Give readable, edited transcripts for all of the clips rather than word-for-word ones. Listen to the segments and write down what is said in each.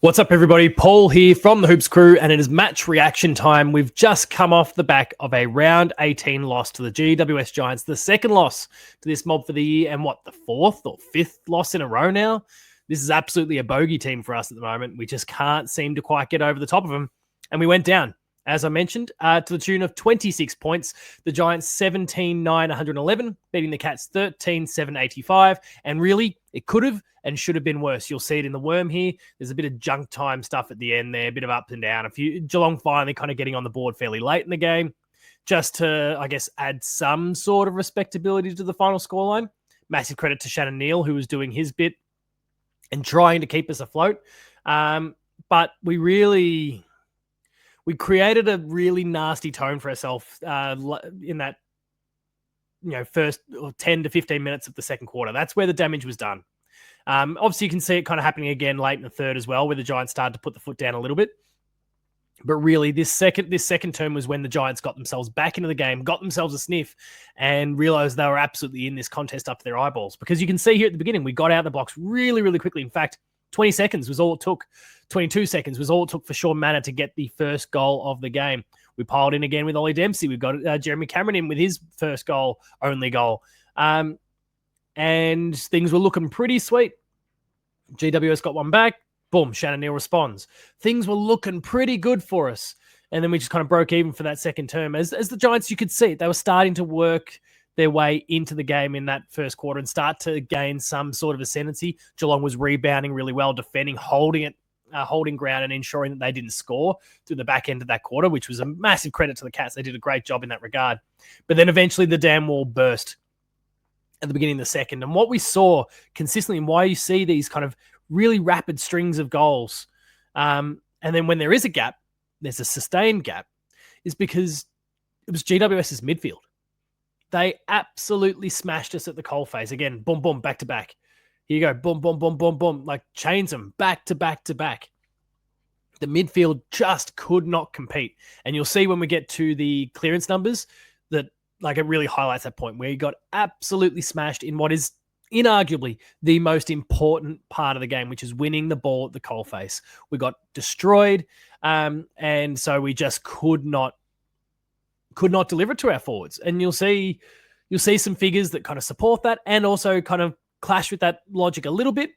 What's up, everybody? Paul here from the Hoops Crew, and it is match reaction time. We've just come off the back of a round 18 loss to the GWS Giants, the second loss to this mob for the year, and the fourth or fifth loss in a row now? This is absolutely a bogey team for us at the moment. We just can't seem to quite get over the top of them, and we went down, as I mentioned, to the tune of 26 points. The Giants 17-9-111, beating the Cats 13-7-85, and really, it could have and should have been worse. You'll see it in the worm here. There's a bit of junk time stuff at the end there, a bit of up and down. Geelong finally kind of getting on the board fairly late in the game, just to, I guess, add some sort of respectability to the final scoreline. Massive credit to Shannon Neal, who was doing his bit and trying to keep us afloat. But we created a really nasty tone for ourselves in that first 10 to 15 minutes of the second quarter. That's where the damage was done. Obviously, you can see it kind of happening again late in the third as well, where the Giants started to put the foot down a little bit. But really, this second term was when the Giants got themselves back into the game, got themselves a sniff, and realized they were absolutely in this contest up to their eyeballs. Because you can see here at the beginning, we got out of the blocks really, really quickly. In fact, 20 seconds was all it took. 22 seconds was all it took for Sean Manor to get the first goal of the game. We piled in again with Ollie Dempsey. We've got Jeremy Cameron in with his first goal, only goal. And things were looking pretty sweet. GWS got one back. Boom, Shannon Neal responds. Things were looking pretty good for us. And then we just kind of broke even for that second term. As the Giants, you could see, they were starting to work their way into the game in that first quarter and start to gain some sort of ascendancy. Geelong was rebounding really well, defending, holding ground and ensuring that they didn't score through the back end of that quarter, which was a massive credit to the Cats. They did a great job in that regard. But then eventually the damn wall burst at the beginning of the second. And what we saw consistently, and why you see these kind of really rapid strings of goals, and then when there is a gap, there's a sustained gap, is because it was GWS's midfield. They absolutely smashed us at the coalface. Again, boom, boom, back to back. Here you go, boom, boom, boom, boom, boom, like chains them back to back to back. The midfield just could not compete. And you'll see when we get to the clearance numbers that it really highlights that point where you got absolutely smashed in what is inarguably the most important part of the game, which is winning the ball at the coalface. We got destroyed, and so we just could not deliver to our forwards. And you'll see some figures that kind of support that and also kind of clash with that logic a little bit,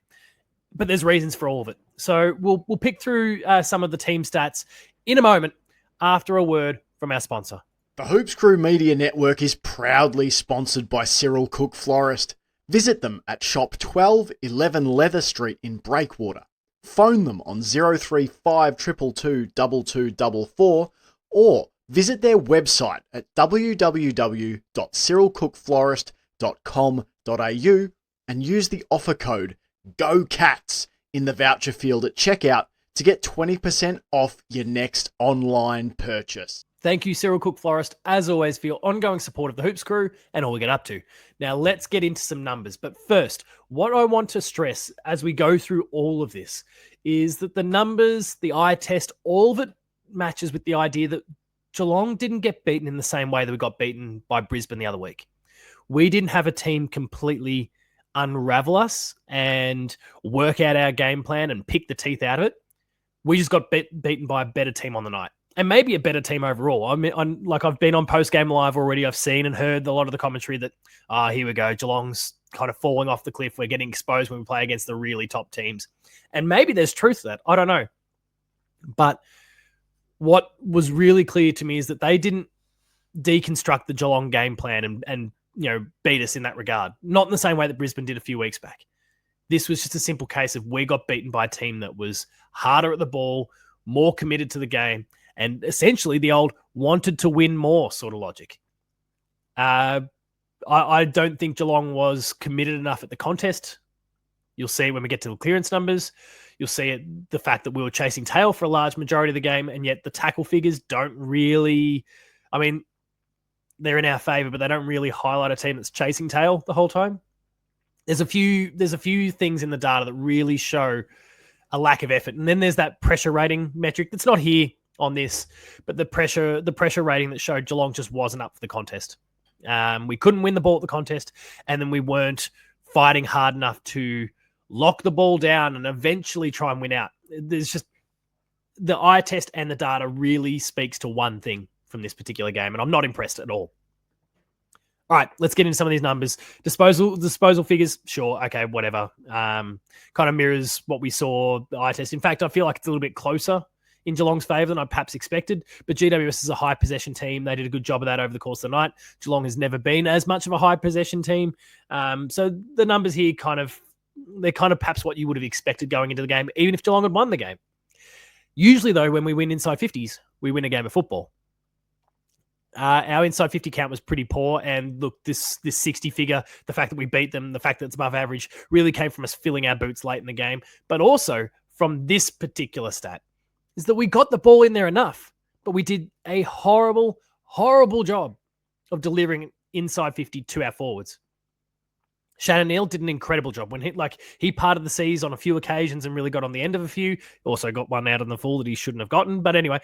but there's reasons for all of it. So we'll pick through some of the team stats in a moment after a word from our sponsor. The Hoops Crew Media Network is proudly sponsored by Cyril Cook Florist. Visit them at shop 1211 Leather Street in Breakwater. Phone them on 035 222 2244 or visit their website at www.cyrilcookflorist.com.au and use the offer code GOCATS in the voucher field at checkout to get 20% off your next online purchase. Thank you, Cyril Cook Florist, as always, for your ongoing support of the Hoops Crew and all we get up to. Now, let's get into some numbers. But first, what I want to stress as we go through all of this is that the numbers, the eye test, all of it matches with the idea that Geelong didn't get beaten in the same way that we got beaten by Brisbane the other week. We didn't have a team completely unravel us and work out our game plan and pick the teeth out of it. We just got beaten by a better team on the night. And maybe a better team overall. I mean, I've been on post-game live already. I've seen and heard a lot of the commentary that, here we go, Geelong's kind of falling off the cliff. We're getting exposed when we play against the really top teams. And maybe there's truth to that. I don't know. But what was really clear to me is that they didn't deconstruct the Geelong game plan and beat us in that regard. Not in the same way that Brisbane did a few weeks back. This was just a simple case of we got beaten by a team that was harder at the ball, more committed to the game, and essentially the old wanted to win more sort of logic. I don't think Geelong was committed enough at the contest. You'll see when we get to the clearance numbers. You'll see the fact that we were chasing tail for a large majority of the game, and yet the tackle figures don't really... I mean, they're in our favour, but they don't really highlight a team that's chasing tail the whole time. There's a few things in the data that really show a lack of effort. And then there's that pressure rating metric that's not here on this, but the pressure rating that showed Geelong just wasn't up for the contest. We couldn't win the ball at the contest, and then we weren't fighting hard enough to lock the ball down and eventually try and win out. there's just the eye test and the data really speaks to one thing from this particular game, and I'm not impressed at all. All right, let's get into some of these numbers. Disposal figures, sure, okay, whatever. Kind of mirrors what we saw the eye test. In fact, I feel like it's a little bit closer in Geelong's favour than I perhaps expected. But GWS is a high possession team. They did a good job of that over the course of the night. Geelong has never been as much of a high possession team. So the numbers here they're kind of perhaps what you would have expected going into the game, even if Geelong had won the game. Usually, though, when we win inside 50s, we win a game of football. Our inside 50 count was pretty poor. And look, this 60 figure, the fact that we beat them, the fact that it's above average, really came from us filling our boots late in the game. But also from this particular stat is that we got the ball in there enough, but we did a horrible, horrible job of delivering inside 50 to our forwards. Shannon Neal did an incredible job when he parted the seas on a few occasions and really got on the end of a few. Also got one out on the full that he shouldn't have gotten. But anyway,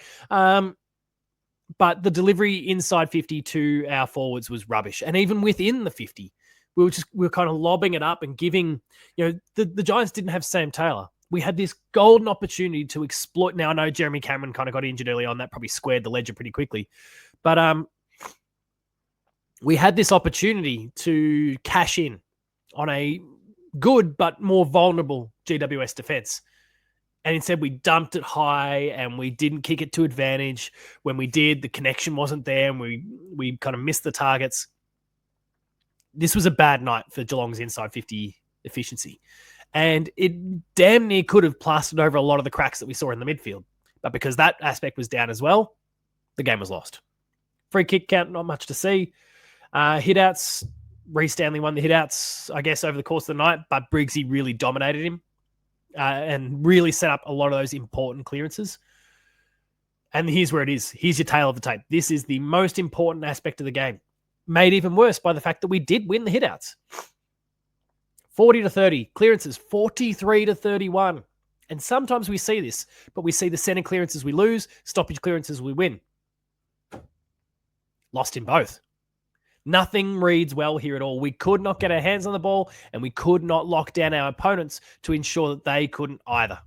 but the delivery inside 50 to our forwards was rubbish. And even within the 50, we were kind of lobbing it up and giving, the Giants didn't have Sam Taylor. We had this golden opportunity to exploit. Now, I know Jeremy Cameron kind of got injured early on. That probably squared the ledger pretty quickly. But we had this opportunity to cash in on a good but more vulnerable GWS defense. And instead we dumped it high and we didn't kick it to advantage. When we did, the connection wasn't there and we kind of missed the targets. This was a bad night for Geelong's inside 50 efficiency. And it damn near could have plastered over a lot of the cracks that we saw in the midfield. But because that aspect was down as well, the game was lost. Free kick count, not much to see. Hitouts, Reece Stanley won the hitouts, I guess, over the course of the night, but Briggsy really dominated him and really set up a lot of those important clearances. And here's where it is. Here's your tail of the tape. This is the most important aspect of the game, made even worse by the fact that we did win the hitouts. 40-30, clearances 43-31. And sometimes we see this, but we see the center clearances we lose, stoppage clearances we win. Lost in both. Nothing reads well here at all. We could not get our hands on the ball and we could not lock down our opponents to ensure that they couldn't either.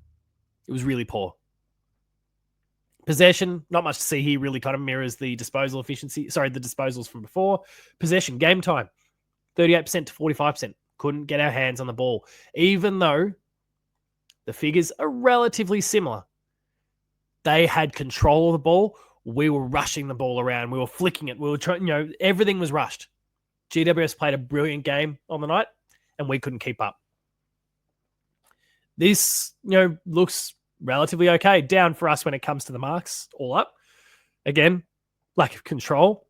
It was really poor. Possession, not much to see here, really kind of mirrors the disposal efficiency. Sorry, the disposals from before. Possession, game time, 38% to 45%. Couldn't get our hands on the ball, even though the figures are relatively similar. They had control of the ball. We were rushing the ball around. We were flicking it. We were trying, everything was rushed. GWS played a brilliant game on the night and we couldn't keep up. This, looks relatively okay. Down for us when it comes to the marks, all up. Again, lack of control.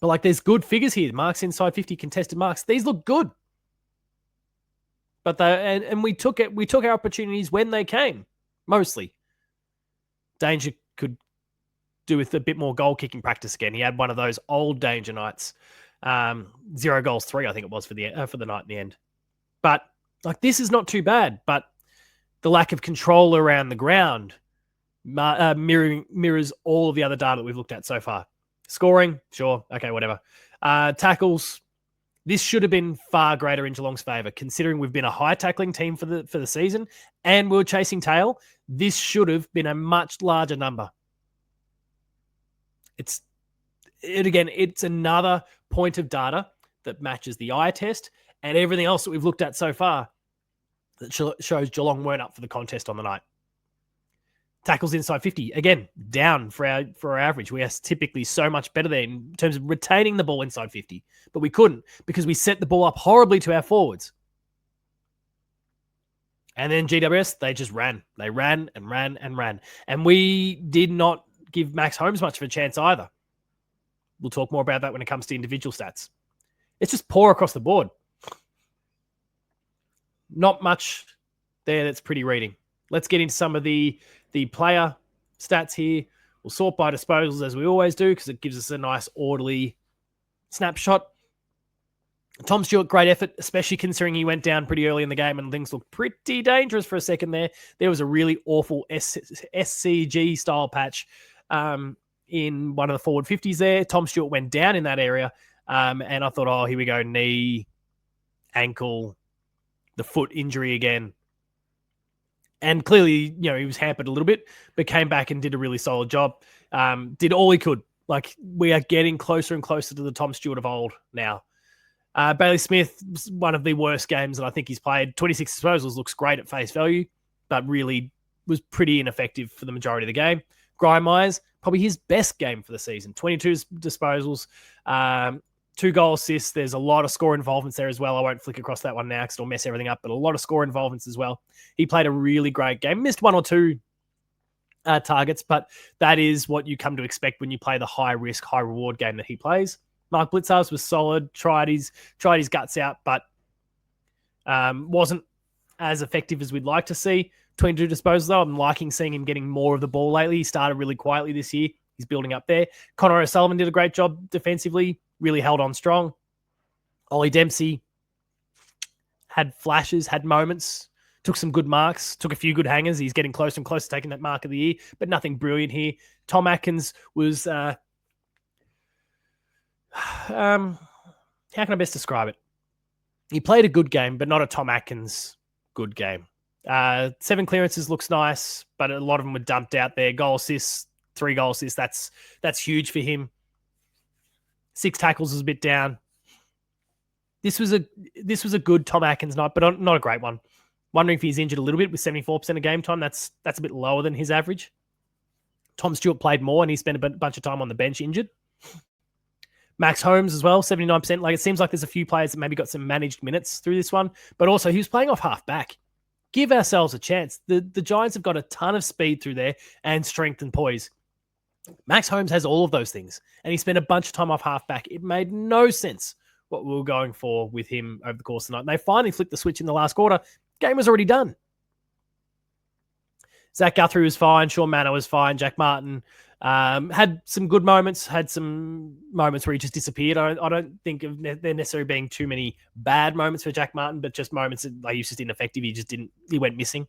But there's good figures here. Marks inside 50, contested marks. These look good. But we took our opportunities when they came, mostly. Danger could do with a bit more goal kicking practice again. He had one of those old Danger nights. 0 goals, 3, I think it was for the night in the end. But this is not too bad. But the lack of control around the ground mirrors all of the other data that we've looked at so far. Scoring, sure, okay, whatever. Tackles, this should have been far greater in Geelong's favour, considering we've been a high tackling team for the season and we were chasing tail. This should have been a much larger number. It's another point of data that matches the eye test and everything else that we've looked at so far that shows Geelong weren't up for the contest on the night. Tackles inside 50, again, down for our average. We are typically so much better there in terms of retaining the ball inside 50, but we couldn't because we set the ball up horribly to our forwards. And then GWS, they just ran. They ran and ran and ran. And we did not give Max Holmes much of a chance either. We'll talk more about that when it comes to individual stats. It's just poor across the board. Not much there that's pretty reading. Let's get into some of the player stats here. We'll sort by disposals as we always do because it gives us a nice orderly snapshot. Tom Stewart, great effort, especially considering he went down pretty early in the game and things looked pretty dangerous for a second there. There was a really awful SCG style patch in one of the forward 50s there. Tom Stewart went down in that area and I thought, oh, here we go, knee, ankle, the foot injury again. And clearly, he was hampered a little bit, but came back and did a really solid job. Did all he could. Like, we are getting closer and closer to the Tom Stewart of old now. Bailey Smith, one of the worst games that I think he's played. 26 disposals, looks great at face value, but really was pretty ineffective for the majority of the game. Grime Myers, probably his best game for the season. 22 disposals, 2 goal assists. There's a lot of score involvements there as well. I won't flick across that one now because it'll mess everything up, but a lot of score involvements as well. He played a really great game. Missed 1 or 2 targets, but that is what you come to expect when you play the high risk, high reward game that he plays. Mark Blitzars was solid, tried his guts out, but wasn't as effective as we'd like to see. 22 disposals, though. I'm liking seeing him getting more of the ball lately. He started really quietly this year. He's building up there. Connor O'Sullivan did a great job defensively, really held on strong. Ollie Dempsey had flashes, had moments, took some good marks, took a few good hangers. He's getting closer and closer to taking that mark of the year, but nothing brilliant here. Tom Atkins was, how can I best describe it? He played a good game, but not a Tom Atkins good game. 7 clearances looks nice, but a lot of them were dumped out there. Goal assists, 3 goal assists. That's huge for him. 6 tackles was a bit down. This was a good Tom Atkins night, but not a great one. Wondering if he's injured a little bit with 74% of game time. That's a bit lower than his average. Tom Stewart played more, and he spent a bunch of time on the bench injured. Max Holmes as well, 79%. Like, it seems like there's a few players that maybe got some managed minutes through this one, but also he was playing off half back. Give ourselves a chance. The Giants have got a ton of speed through there and strength and poise. Max Holmes has all of those things, and he spent a bunch of time off half back. It made no sense what we were going for with him over the course of the night. And they finally flicked the switch in the last quarter. Game was already done. Zach Guthrie was fine. Sean Manor was fine. Jack Martin had some good moments, had some moments where he just disappeared. I don't think of there necessarily being too many bad moments for Jack Martin, but just moments that he was just ineffective. He went missing.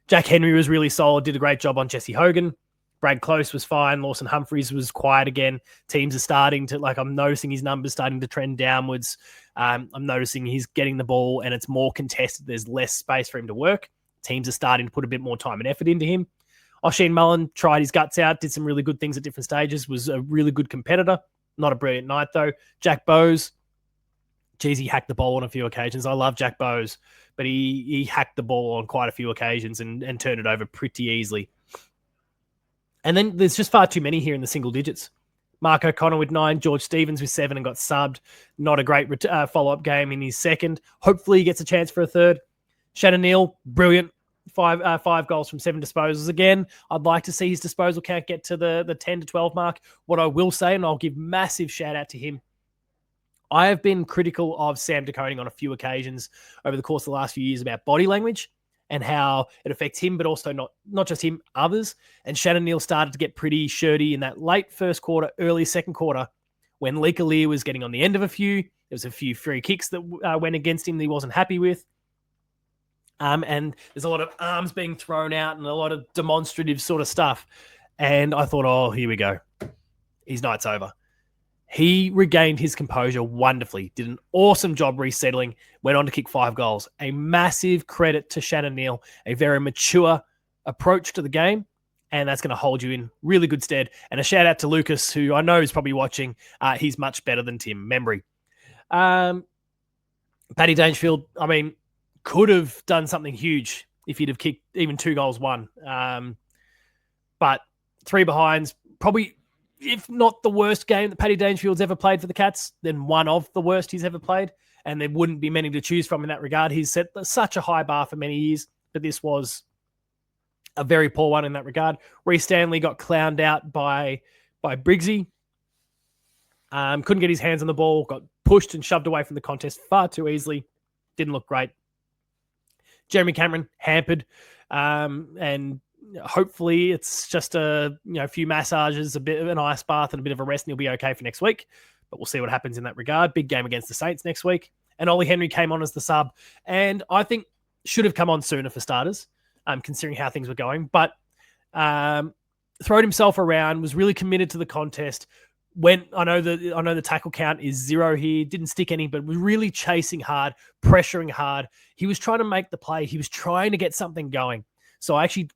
Jack Henry was really solid, did a great job on Jesse Hogan. Brad Close was fine. Lawson Humphreys was quiet again. Teams are starting to, I'm noticing his numbers starting to trend downwards. I'm noticing he's getting the ball and it's more contested. There's less space for him to work. Teams are starting to put a bit more time and effort into him. Oisin Mullen tried his guts out, did some really good things at different stages, was a really good competitor. Not a brilliant night, though. Jack Bowes, geez, he hacked the ball on a few occasions. I love Jack Bowes, but he hacked the ball on quite a few occasions and turned it over pretty easily. And then there's just far too many here in the single digits. Mark O'Connor with 9, George Stevens with 7 and got subbed. Not a great follow-up game in his second. Hopefully he gets a chance for a third. Shannon Neal, brilliant. 5 goals from 7 disposals. Again, I'd like to see his disposal count get to the 10 to 12 mark. What I will say, and I'll give massive shout out to him, I have been critical of Sam DeConing on a few occasions over the course of the last few years about body language and how it affects him, but also not just him, others. And Shannon Neal started to get pretty shirty in that late first quarter, early second quarter, when Leeka Lear was getting on the end of a few. There was a few free kicks that went against him that he wasn't happy with. And there's a lot of arms being thrown out and a lot of demonstrative sort of stuff. And I thought, oh, here we go. His night's over. He regained his composure wonderfully, did an awesome job resettling, went on to kick 5 goals. A massive credit to Shannon Neal, a very mature approach to the game, and that's going to hold you in really good stead. And a shout out to Lucas, who I know is probably watching. He's much better than Tim Membry. Paddy Dangerfield, could have done something huge if he'd have kicked even 2 goals, 1. But 3 behinds, probably, if not the worst game that Paddy Dangerfield's ever played for the Cats, then one of the worst he's ever played. And there wouldn't be many to choose from in that regard. He's set such a high bar for many years, but this was a very poor one in that regard. Reece Stanley got clowned out by Briggsy. Couldn't get his hands on the ball, got pushed and shoved away from the contest far too easily. Didn't look great. Jeremy Cameron hampered, and hopefully it's just a few massages, a bit of an ice bath, and a bit of a rest, and he'll be okay for next week. But we'll see what happens in that regard. Big game against the Saints next week, and Ollie Henry came on as the sub, and I think should have come on sooner for starters, considering how things were going. But throwed himself around, was really committed to the contest. I know the tackle count is 0 here, didn't stick any, but was really chasing hard, pressuring hard. He was trying to make the play. He was trying to get something going. So I actually,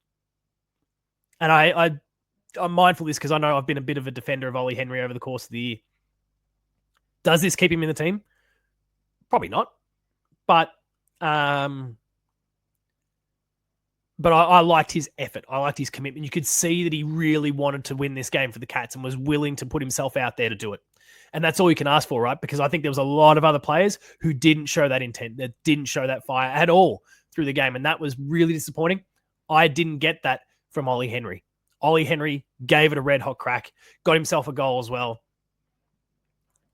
and I'm mindful of this because I know I've been a bit of a defender of Ollie Henry over the course of the year. Does this keep him in the team? Probably not. But I liked his effort. I liked his commitment. You could see that he really wanted to win this game for the Cats and was willing to put himself out there to do it. And that's all you can ask for, right? Because I think there was a lot of other players who didn't show that intent, that didn't show that fire at all through the game. And that was really disappointing. I didn't get that from Ollie Henry. Ollie Henry gave it a red hot crack, got himself a goal as well.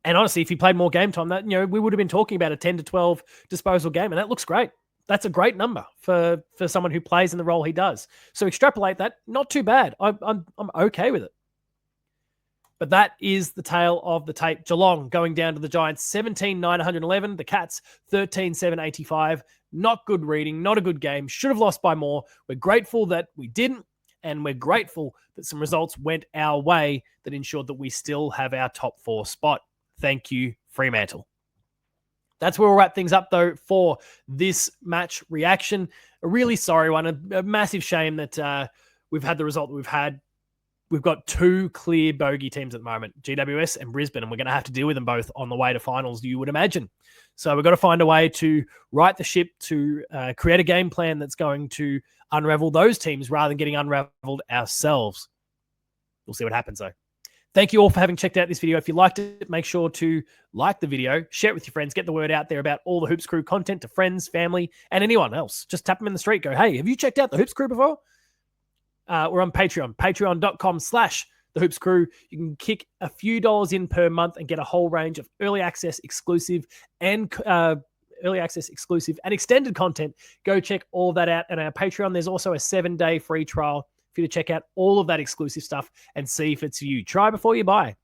And honestly, if he played more game time, that we would have been talking about a 10 to 12 disposal game, and that looks great. That's a great number for someone who plays in the role he does. So extrapolate that, not too bad. I'm okay with it. But that is the tale of the tape. Geelong going down to the Giants 17-911. The Cats 13-785. Not good reading, not a good game. Should have lost by more. We're grateful that we didn't, and we're grateful that some results went our way that ensured that we still have our top 4 spot. Thank you, Fremantle. That's where we'll wrap things up, though, for this match reaction. A really sorry one. A massive shame that we've had the result that we've had. We've got 2 clear bogey teams at the moment, GWS and Brisbane, and we're going to have to deal with them both on the way to finals, you would imagine. So we've got to find a way to right the ship, to create a game plan that's going to unravel those teams rather than getting unraveled ourselves. We'll see what happens, though. Thank you all for having checked out this video. If you liked it, make sure to like the video, share it with your friends, get the word out there about all the Hoops Crew content to friends, family, and anyone else. Just tap them in the street. Go, hey, have you checked out the Hoops Crew before? We're on Patreon, patreon.com/the Hoops Crew. You can kick a few dollars in per month and get a whole range of early access, exclusive, and extended content. Go check all that out. And our Patreon, there's also a 7-day free trial for you to check out all of that exclusive stuff and see if it's for you. Try before you buy.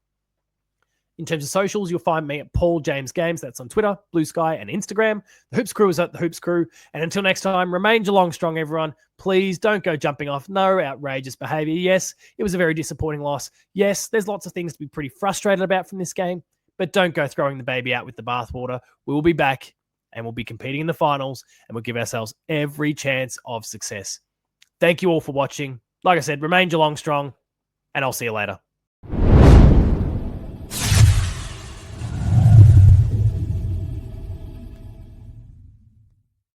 In terms of socials, you'll find me at Paul James Games. That's on Twitter, Blue Sky, and Instagram. The Hoops Crew is at The Hoops Crew. And until next time, remain Geelong strong, everyone. Please don't go jumping off. No outrageous behaviour. Yes, it was a very disappointing loss. Yes, there's lots of things to be pretty frustrated about from this game. But don't go throwing the baby out with the bathwater. We will be back and we'll be competing in the finals and we'll give ourselves every chance of success. Thank you all for watching. Like I said, remain Geelong strong, and I'll see you later.